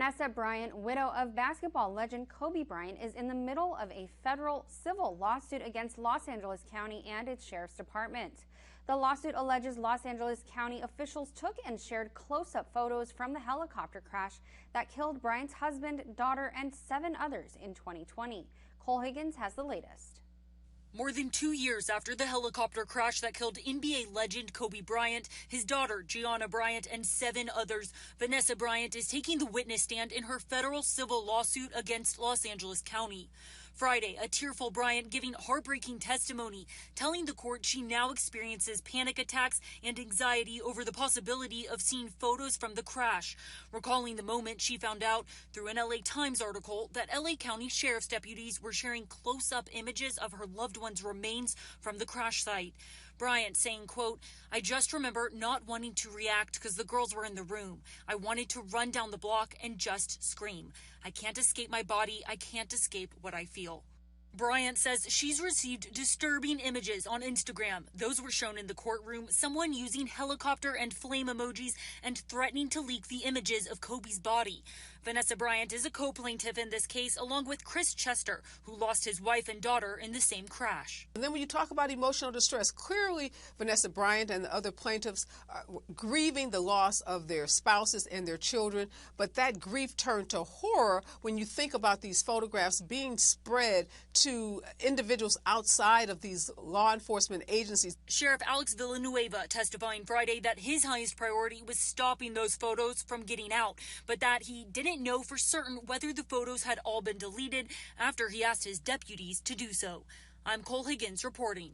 Vanessa Bryant, widow of basketball legend Kobe Bryant, is in the middle of a federal civil lawsuit against Los Angeles County and its sheriff's department. The lawsuit alleges Los Angeles County officials took and shared close-up photos from the helicopter crash that killed Bryant's husband, daughter, and 7 others in 2020. Cole Higgins has the latest. More than 2 years after the helicopter crash that killed NBA legend Kobe Bryant, his daughter Gianna Bryant, and 7 others, Vanessa Bryant is taking the witness stand in her federal civil lawsuit against Los Angeles County. Friday, a tearful Bryant giving heartbreaking testimony, telling the court she now experiences panic attacks and anxiety over the possibility of seeing photos from the crash, recalling the moment she found out through an LA Times article that LA County Sheriff's deputies were sharing close-up images of her loved one's remains from the crash site. Bryant saying, quote, "I just remember not wanting to react because the girls were in the room. I wanted to run down the block and just scream. I can't escape my body. I can't escape what I feel." Bryant says she's received disturbing images on Instagram. Those were shown in the courtroom, someone using helicopter and flame emojis and threatening to leak the images of Kobe's body. Vanessa Bryant is a co-plaintiff in this case, along with Chris Chester, who lost his wife and daughter in the same crash. And then when you talk about emotional distress, clearly Vanessa Bryant and the other plaintiffs are grieving the loss of their spouses and their children, but that grief turned to horror when you think about these photographs being spread to individuals outside of these law enforcement agencies. Sheriff Alex Villanueva testifying Friday that his highest priority was stopping those photos from getting out, but that he didn't know for certain whether the photos had all been deleted after he asked his deputies to do so. I'm Cole Higgins reporting.